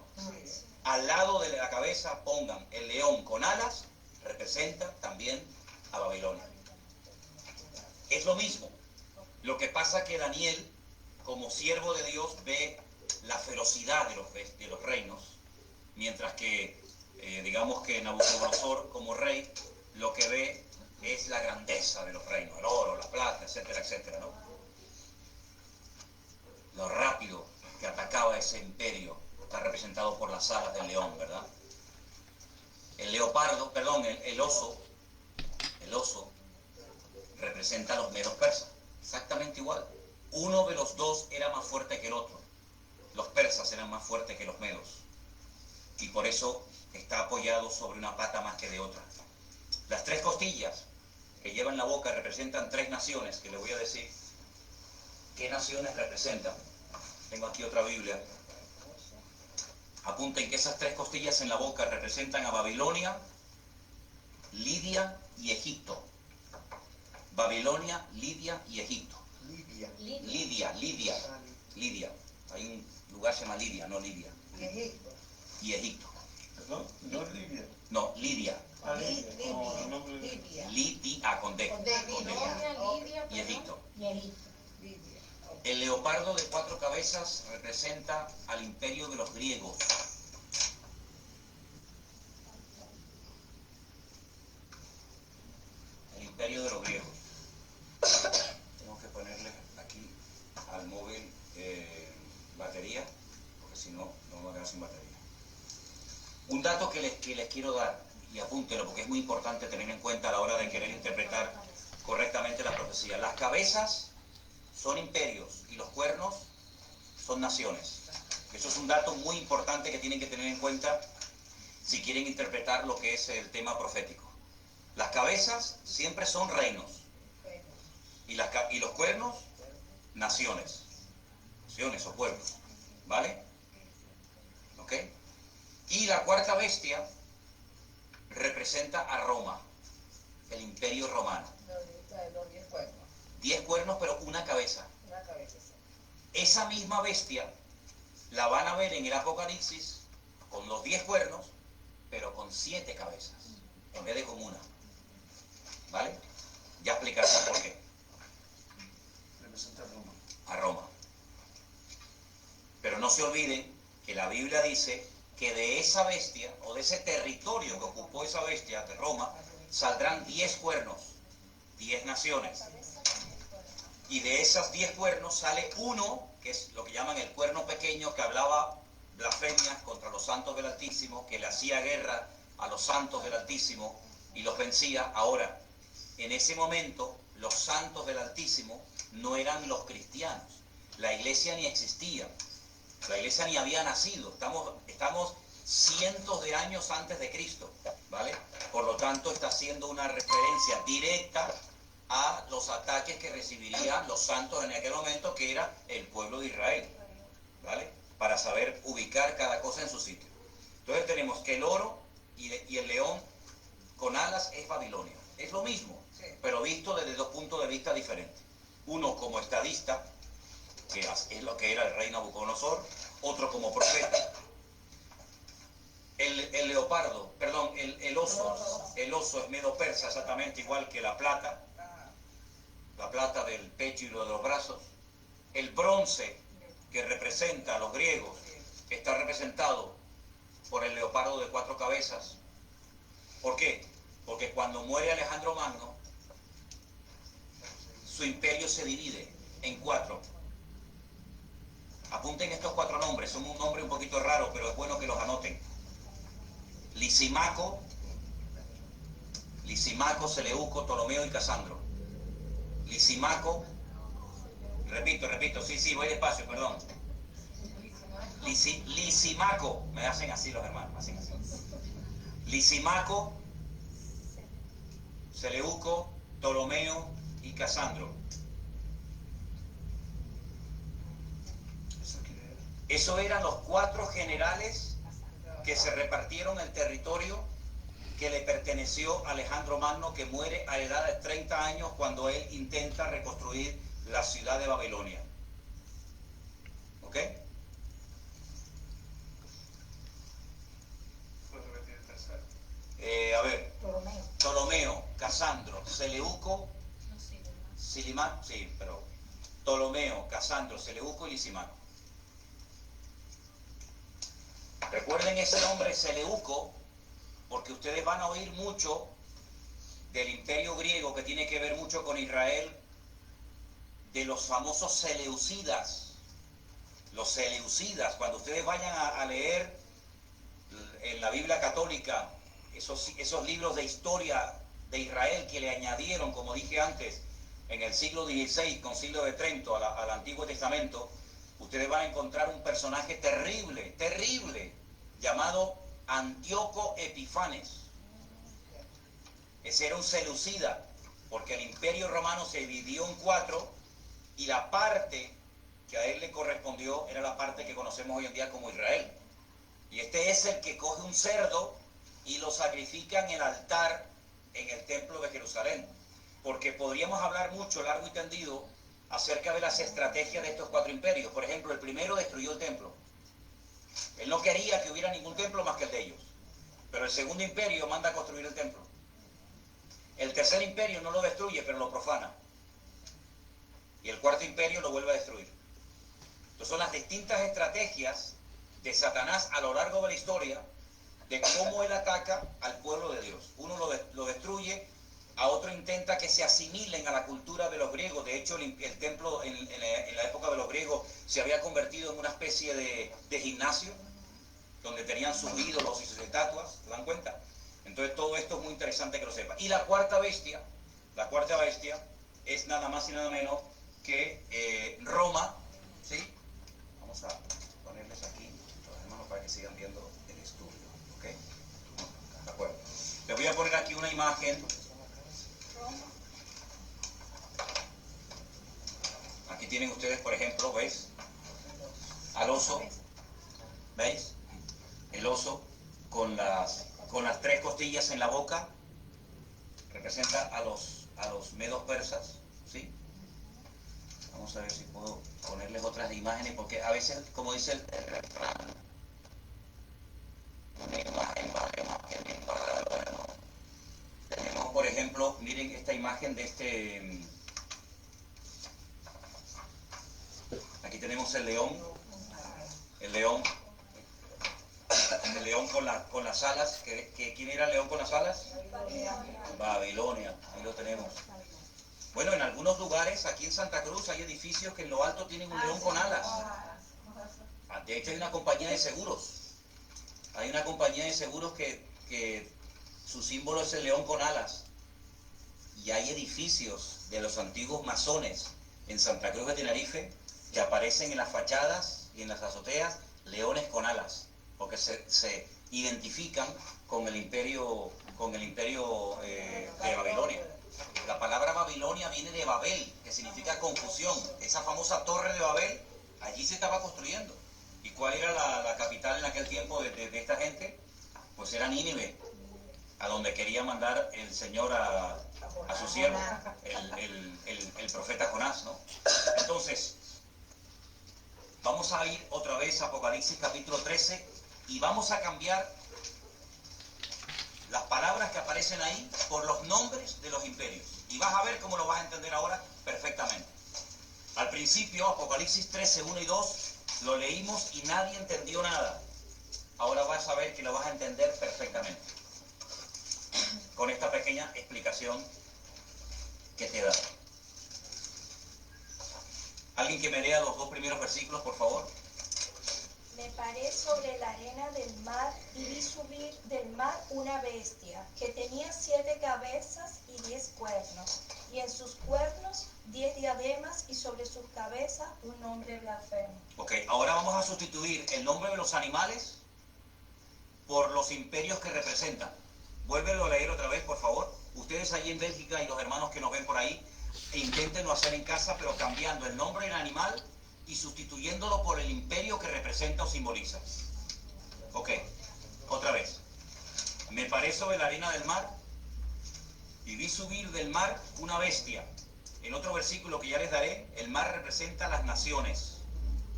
Al lado de la cabeza pongan el león con alas, representa también a Babilonia. Es lo mismo. Lo que pasa que Daniel, como siervo de Dios, ve la ferocidad de los reinos, mientras que, digamos que Nabucodonosor, como rey, lo que ve es la grandeza de los reinos, el oro, la plata, etcétera, etcétera, ¿no? Lo rápido que atacaba ese imperio está representado por las alas del león, ¿verdad? El leopardo, perdón, el oso representa a los medos persas, exactamente igual. Uno de los dos era más fuerte que el otro. Los persas eran más fuertes que los medos. Y por eso está apoyado sobre una pata más que de otra. Las 3 costillas que lleva en la boca representan 3 naciones, que le voy a decir qué naciones representan. Tengo aquí otra Biblia. Apunten que esas 3 costillas en la boca representan a Babilonia, Lidia y Egipto. Babilonia, Lidia y Egipto. Lidia. Hay un lugar que se llama Lidia, no Lidia. Y Egipto. ¿Perdón? ¿No es Libia? No, Lidia. Libia. Lidia, con D. Lidia Y Egipto. Y Egipto. El leopardo de 4 cabezas representa al imperio de los griegos. El imperio de los griegos. Tengo que ponerle aquí al móvil batería, porque si no, no va a quedar sin batería. Un dato que les quiero dar, y apúntelo porque es muy importante tener en cuenta a la hora de querer interpretar correctamente la profecía. Las cabezas son imperios y los cuernos son naciones. Eso es un dato muy importante que tienen que tener en cuenta si quieren interpretar lo que es el tema profético. Las cabezas siempre son reinos y los cuernos, naciones o pueblos, ¿vale? ¿Ok? Y la cuarta bestia representa a Roma, el imperio romano. 10 cuernos, pero una cabeza. Esa misma bestia la van a ver en el Apocalipsis con los 10 cuernos, pero con 7 cabezas, en vez de con una. ¿Vale? Ya explicaré por qué. Representa a Roma. A Roma. Pero no se olviden que la Biblia dice que de esa bestia, o de ese territorio que ocupó esa bestia de Roma, saldrán 10 cuernos, 10 naciones. Y de esas 10 cuernos sale uno, que es lo que llaman el cuerno pequeño, que hablaba blasfemias contra los santos del Altísimo, que le hacía guerra a los santos del Altísimo y los vencía. Ahora, en ese momento, los santos del Altísimo no eran los cristianos. La iglesia ni existía. La iglesia ni había nacido. Estamos cientos de años antes de Cristo. ¿vale? Por lo tanto, está haciendo una referencia directa a los ataques que recibirían los santos en aquel momento, que era el pueblo de Israel, ¿vale? Para saber ubicar cada cosa en su sitio. Entonces tenemos que el oro y el león con alas es Babilonia. Es lo mismo, pero visto desde dos puntos de vista diferentes. Uno como estadista, que es lo que era el rey Nabucodonosor, otro como profeta. El leopardo, perdón, el oso es medo-persa, exactamente igual que la plata del pecho y lo de los brazos. El bronce, que representa a los griegos, está representado por el leopardo de 4 cabezas. ¿Por qué? Porque cuando muere Alejandro Magno, su imperio se divide en 4. Apunten estos 4 nombres, son un nombre un poquito raro, pero es bueno que los anoten. Lisimaco, Seleuco, Ptolomeo y Casandro. Lisimaco, repito, sí, voy despacio, perdón. Lisimaco, me hacen así los hermanos, hacen así. Lisimaco, Seleuco, Ptolomeo y Casandro. Eso eran los 4 generales que se repartieron el territorio que le perteneció a Alejandro Magno, que muere a la edad de 30 años cuando él intenta reconstruir la ciudad de Babilonia. ¿Ok? A ver, Ptolomeo, Casandro, Seleuco, Lisimaco, sí, pero Ptolomeo, Casandro, Seleuco y Lisimaco. Recuerden ese nombre Seleuco, porque ustedes van a oír mucho del imperio griego, que tiene que ver mucho con Israel, de los famosos seleucidas. Los seleucidas, cuando ustedes vayan a leer en la Biblia católica esos libros de historia de Israel que le añadieron, como dije antes, en el siglo XVI, Concilio de Trento, al Antiguo Testamento, ustedes van a encontrar un personaje terrible, llamado Antíoco Epifanes. Ese era un seleucida, porque el imperio romano se dividió en 4 y la parte que a él le correspondió era la parte que conocemos hoy en día como Israel. Y este es el que coge un cerdo y lo sacrifica en el altar en el templo de Jerusalén. Porque podríamos hablar mucho, largo y tendido, acerca de las estrategias de estos 4 imperios. Por ejemplo, el primero destruyó el templo. Él no quería que hubiera ningún templo más que el de ellos. Pero el segundo imperio manda a construir el templo. El tercer imperio no lo destruye, pero lo profana. Y el cuarto imperio lo vuelve a destruir. Entonces son las distintas estrategias de Satanás a lo largo de la historia, de cómo él ataca al pueblo de Dios. Uno lo destruye, a otro intenta que se asimilen a la cultura de los griegos. De hecho, el templo en la época de los griegos se había convertido en una especie de gimnasio, donde tenían sus ídolos y sus estatuas, ¿se dan cuenta? Entonces todo esto es muy interesante que lo sepa. Y la cuarta bestia es nada más y nada menos que Roma, ¿sí? Vamos a ponerles aquí, los hermanos, para que sigan viendo el estudio, ¿ok? De acuerdo. Les voy a poner aquí una imagen. Aquí tienen ustedes, por ejemplo, ¿veis? Al oso, ¿veis? El oso con las 3 costillas en la boca representa a los medos persas, ¿sí? Vamos a ver si puedo ponerles otras imágenes, porque a veces, como dice el refrán, una imagen vale más que 1000 palabras, ¿no? Tenemos, por ejemplo, miren esta imagen de este. Aquí tenemos el león con las alas. ¿Quién era el león con las alas? Babilonia, ahí lo tenemos. Bueno, en algunos lugares, aquí en Santa Cruz, hay edificios que en lo alto tienen un león con alas. De hecho, hay una compañía de seguros. Hay una compañía de seguros que su símbolo es el león con alas. Y hay edificios de los antiguos masones en Santa Cruz de Tenerife que aparecen en las fachadas y en las azoteas leones con alas, porque se identifican con el imperio con el imperio de Babilonia. La palabra Babilonia viene de Babel, que significa confusión. Esa famosa torre de Babel, allí se estaba construyendo. ¿Y cuál era la capital en aquel tiempo de esta gente? Pues era Nínive, a donde quería mandar el Señor a su siervo, el profeta Jonás, ¿no? Entonces, vamos a ir otra vez a Apocalipsis capítulo 13 y vamos a cambiar las palabras que aparecen ahí por los nombres de los imperios. Y vas a ver cómo lo vas a entender ahora perfectamente. Al principio, Apocalipsis 13, 1 y 2, lo leímos y nadie entendió nada. Ahora vas a ver que lo vas a entender perfectamente con esta pequeña explicación que te da. ¿Alguien que me lea los 2 primeros versículos, por favor? Me paré sobre la arena del mar y vi subir del mar una bestia que tenía 7 cabezas y 10 cuernos, y en sus cuernos 10 diademas y sobre sus cabezas un nombre blasfemo. Ok, ahora vamos a sustituir el nombre de los animales por los imperios que representan. Vuélvelo a leer otra vez, por favor. Ustedes allí en Bélgica y los hermanos que nos ven por ahí, inténtenlo hacer en casa, pero cambiando el nombre del animal y sustituyéndolo por el imperio que representa o simboliza. Ok, otra vez. Me paré sobre la arena del mar y vi subir del mar una bestia. En otro versículo que ya les daré, el mar representa las naciones,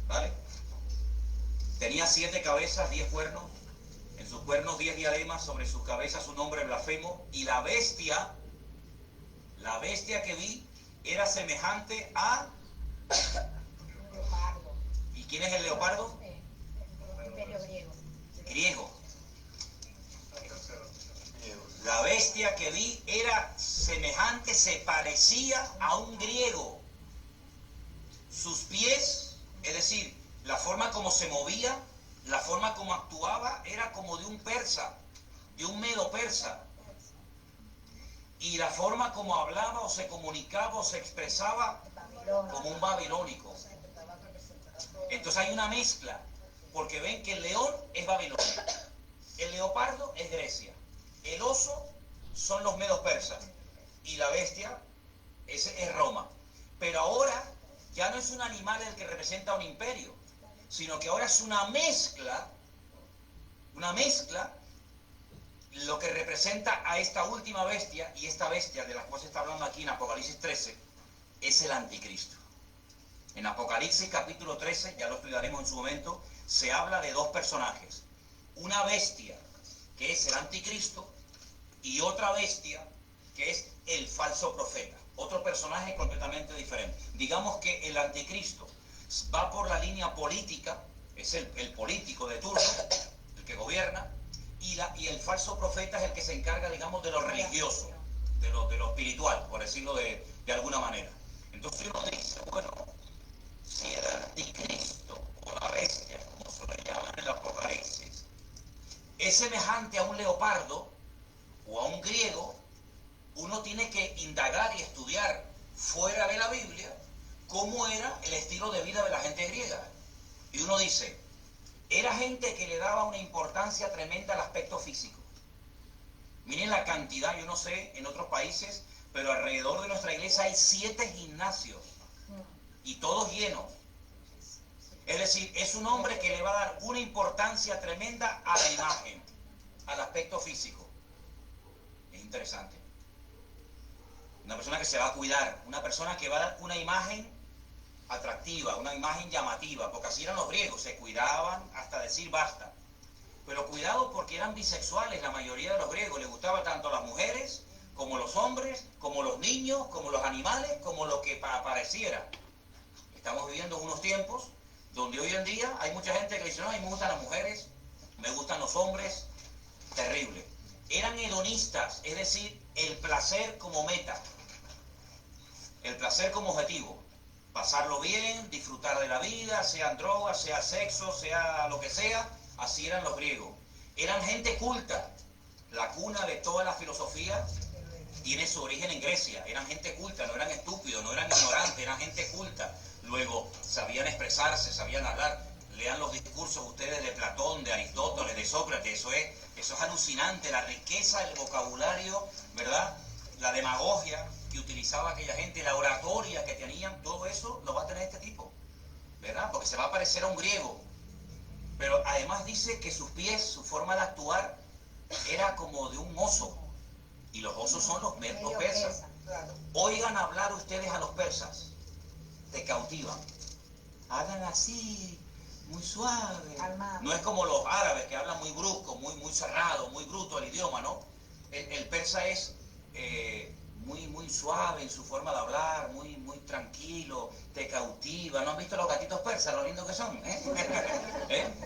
¿vale? Tenía 7 cabezas, 10 cuernos. En sus cuernos 10 diademas, sobre sus cabezas un nombre blasfemo. Y la bestia que vi era semejante a... ¿Y quién es el leopardo? Imperio griego. Griego. La bestia que vi era semejante, se parecía a un griego. Sus pies, es decir, la forma como se movía, la forma como actuaba, era como de un persa, de un medo persa. Y la forma como hablaba o se comunicaba o se expresaba como un babilónico. Entonces hay una mezcla, porque ven que el león es Babilonia, el leopardo es Grecia, el oso son los medos persas y la bestia es Roma. Pero ahora ya no es un animal el que representa un imperio, sino que ahora es una mezcla, lo que representa a esta última bestia, y esta bestia de la cual se está hablando aquí en Apocalipsis 13 es el anticristo. En Apocalipsis capítulo 13, ya lo estudiaremos en su momento, se habla de 2 personajes. Una bestia, que es el anticristo, y otra bestia, que es el falso profeta. Otro personaje completamente diferente. Digamos que el anticristo va por la línea política, es el político de turno, el que gobierna, y el falso profeta es el que se encarga, digamos, de lo religioso, de lo espiritual, por decirlo de alguna manera. Entonces uno dice, bueno, si el anticristo o la bestia, como se le llama en el Apocalipsis, es semejante a un leopardo o a un griego, uno tiene que indagar y estudiar fuera de la Biblia cómo era el estilo de vida de la gente griega. Y uno dice, era gente que le daba una importancia tremenda al aspecto físico. Miren la cantidad, yo no sé en otros países, pero alrededor de nuestra iglesia hay 7 gimnasios y todos llenos. Es decir, es un hombre que le va a dar una importancia tremenda a la imagen, al aspecto físico. Es interesante. Una persona que se va a cuidar, una persona que va a dar una imagen atractiva, una imagen llamativa, porque así eran los griegos, se cuidaban hasta decir basta. Pero cuidado, porque eran bisexuales la mayoría de los griegos, les gustaba tanto las mujeres, como los hombres, como los niños, como los animales, como lo que apareciera. Estamos viviendo unos tiempos donde hoy en día hay mucha gente que dice, no, a mí me gustan las mujeres, me gustan los hombres, terrible. Eran hedonistas, es decir, el placer como meta, el placer como objetivo. Pasarlo bien, disfrutar de la vida, sean drogas, sea sexo, sea lo que sea, así eran los griegos. Eran gente culta. La cuna de toda la filosofía tiene su origen en Grecia. Eran gente culta, no eran estúpidos, no eran ignorantes, eran gente culta. Luego sabían expresarse, sabían hablar. lean los discursos ustedes de Platón, de Aristóteles, de Sócrates, eso es alucinante, la riqueza del vocabulario, ¿verdad? La demagogia que utilizaba aquella gente, la oratoria que tenían, todo eso lo va a tener este tipo, ¿verdad? Porque se va a parecer a un griego. Pero además dice que sus pies, su forma de actuar, era como de un oso. Y los osos son los persas. Oigan hablar ustedes a los persas, te cautivan. Hablan así, muy suave. No es como los árabes que hablan muy brusco, muy cerrado, muy bruto el idioma, ¿no? El persa es muy suave en su forma de hablar, muy tranquilo, te cautiva. ¿No han visto los gatitos persas, lo lindos que son?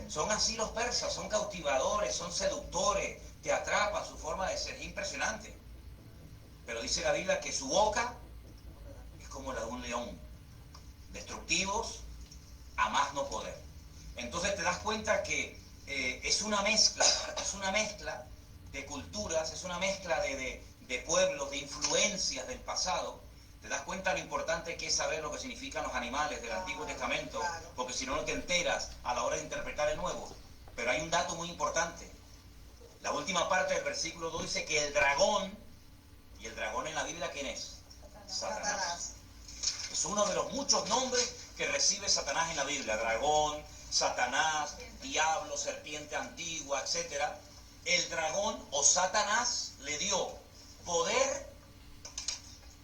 Son así los persas, son cautivadores, son seductores, te atrapan, su forma de ser es impresionante. Pero dice la Biblia que su boca es como la de un león, destructivos a más no poder. Entonces te das cuenta que es una mezcla de culturas, es una mezcla de pueblos, de influencias del pasado. Te das cuenta lo importante que es saber lo que significan los animales del Antiguo Testamento, porque si no, no te enteras a la hora de interpretar el Nuevo. Pero hay un dato muy importante. La última parte del versículo 2 dice que el dragón, y el dragón en la Biblia, ¿quién es? Satanás. Es uno de los muchos nombres que recibe Satanás en la Biblia. Dragón, Satanás, diablo, serpiente antigua, etc. El dragón o Satanás le dio poder,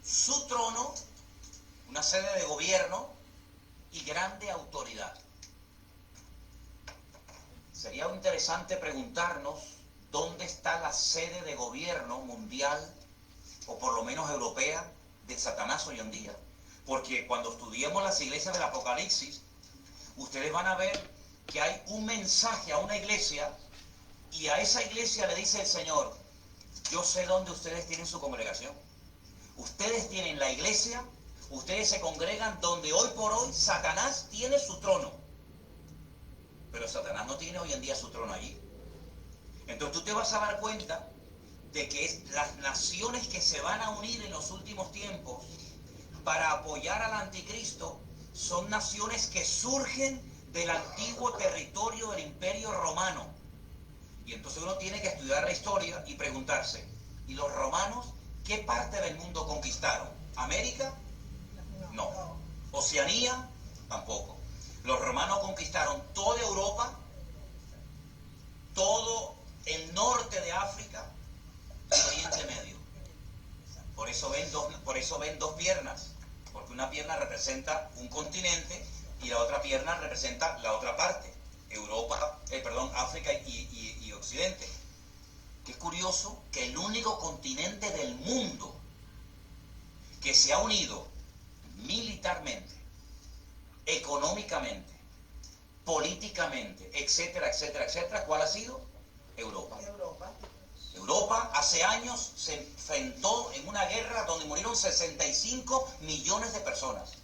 su trono, una sede de gobierno y grande autoridad. Sería interesante preguntarnos dónde está la sede de gobierno mundial, o por lo menos europea, de Satanás hoy en día. Porque cuando estudiemos las iglesias del Apocalipsis, ustedes van a ver que hay un mensaje a una iglesia, y a esa iglesia le dice el Señor: yo sé dónde ustedes tienen su congregación. Ustedes tienen la iglesia, ustedes se congregan donde hoy por hoy Satanás tiene su trono. Pero Satanás no tiene hoy en día su trono allí. Entonces tú te vas a dar cuenta de que las naciones que se van a unir en los últimos tiempos para apoyar al anticristo son naciones que surgen del antiguo territorio del Imperio Romano. Y entonces uno tiene que estudiar la historia y preguntarse: ¿y los romanos qué parte del mundo conquistaron? ¿América? No. ¿Oceanía? Tampoco. Los romanos conquistaron toda Europa, todo el norte de África y Oriente Medio. Por eso ven dos piernas, porque una pierna representa un continente y la otra pierna representa la otra parte, África y Occidente. Qué curioso que el único continente del mundo que se ha unido militarmente, económicamente, políticamente, etcétera, etcétera, etcétera, ¿cuál ha sido? Europa. Europa hace años se enfrentó en una guerra donde murieron 65 millones de personas,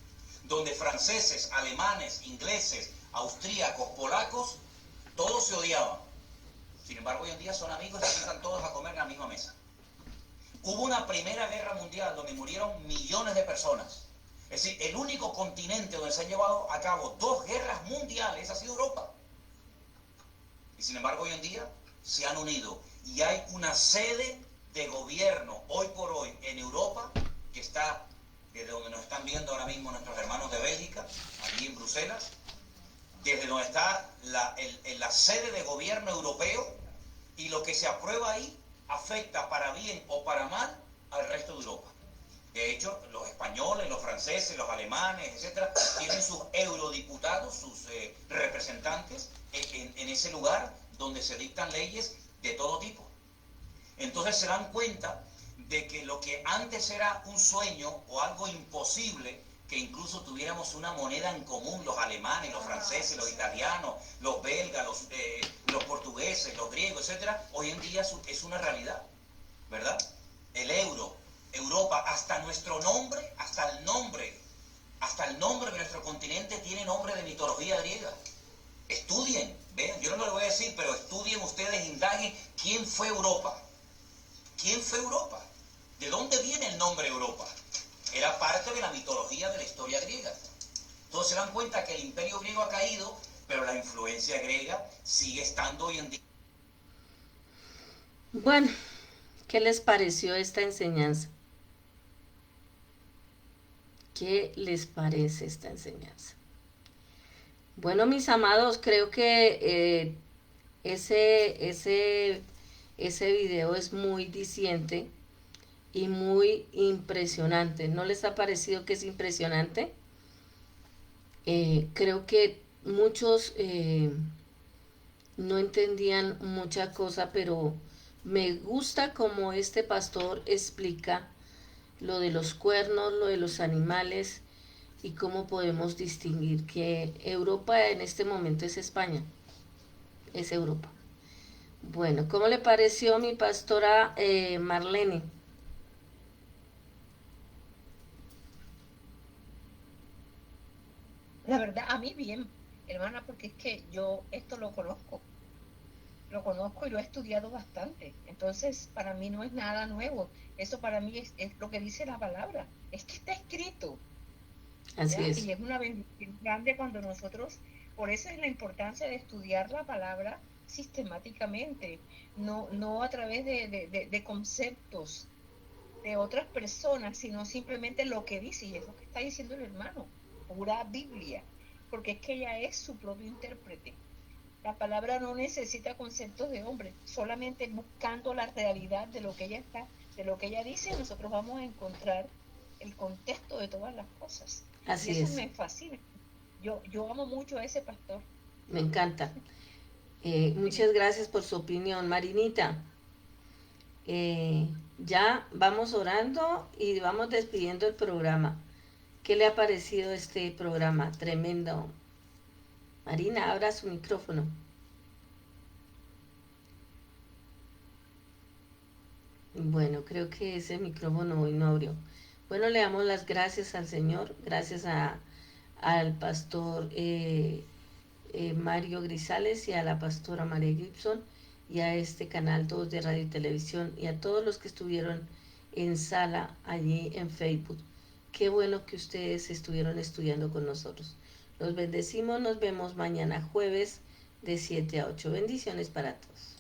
donde franceses, alemanes, ingleses, austríacos, polacos, todos se odiaban. Sin embargo, hoy en día son amigos y se sientan todos a comer en la misma mesa. Hubo una primera guerra mundial donde murieron millones de personas. Es decir, el único continente donde se han llevado a cabo dos guerras mundiales ha sido Europa. Y sin embargo, hoy en día se han unido y hay una sede de gobierno hoy por hoy en Europa, que está desde donde nos están viendo ahora mismo nuestros hermanos de Bélgica, allí en Bruselas, desde donde está la sede de gobierno europeo, y lo que se aprueba ahí afecta para bien o para mal al resto de Europa. De hecho, los españoles, los franceses, los alemanes, etcétera, tienen sus eurodiputados, sus representantes en ese lugar donde se dictan leyes de todo tipo. Entonces se dan cuenta de que lo que antes era un sueño o algo imposible, que incluso tuviéramos una moneda en común, los alemanes, los franceses, los italianos, los belgas, los portugueses, los griegos, etcétera, hoy en día es una realidad, ¿verdad? El euro, Europa, hasta nuestro nombre, hasta el nombre de nuestro continente tiene nombre de mitología griega. Estudien, vean, yo no lo voy a decir, pero estudien ustedes, indaguen quién fue Europa. ¿Quién fue Europa? ¿De dónde viene el nombre Europa? Era parte de la mitología de la historia griega. Entonces se dan cuenta que el imperio griego ha caído pero la influencia griega sigue estando hoy en día. Bueno, ¿qué les pareció esta enseñanza? ¿Qué les parece esta enseñanza? Bueno, mis amados, creo que ese video es muy diciente y muy impresionante. ¿No les ha parecido que es impresionante? Creo que muchos no entendían mucha cosa, pero me gusta como este pastor explica lo de los cuernos, lo de los animales y cómo podemos distinguir que Europa en este momento es España, es Europa. Bueno, ¿cómo le pareció mi pastora Marlene? La verdad, a mí bien, hermana, porque es que yo esto lo conozco y lo he estudiado bastante. Entonces, para mí no es nada nuevo. Eso para mí es lo que dice la palabra. Es que está escrito. Así ¿ya? es. Y es una bendición grande cuando nosotros, por eso es la importancia de estudiar la palabra sistemáticamente, no a través de conceptos de otras personas, sino simplemente lo que dice, y es lo que está diciendo el hermano, pura Biblia, porque es que ella es su propio intérprete. La palabra no necesita conceptos de hombre, solamente buscando la realidad de lo que ella está, de lo que ella dice, nosotros vamos a encontrar el contexto de todas las cosas. Así y eso es. me fascina. Yo amo mucho a ese pastor. Me encanta. Muchas gracias por su opinión, Marinita. Ya vamos orando y vamos despidiendo el programa. ¿Qué le ha parecido este programa? Tremendo. Marina, abra su micrófono. Bueno, creo que ese micrófono hoy no abrió. Bueno, le damos las gracias al Señor, gracias al pastor Mario Grisales y a la pastora María Gibson y a este canal 2 de Radio y Televisión y a todos los que estuvieron en sala allí en Facebook. Qué bueno que ustedes estuvieron estudiando con nosotros. Los bendecimos, nos vemos mañana jueves de 7 a 8. Bendiciones para todos.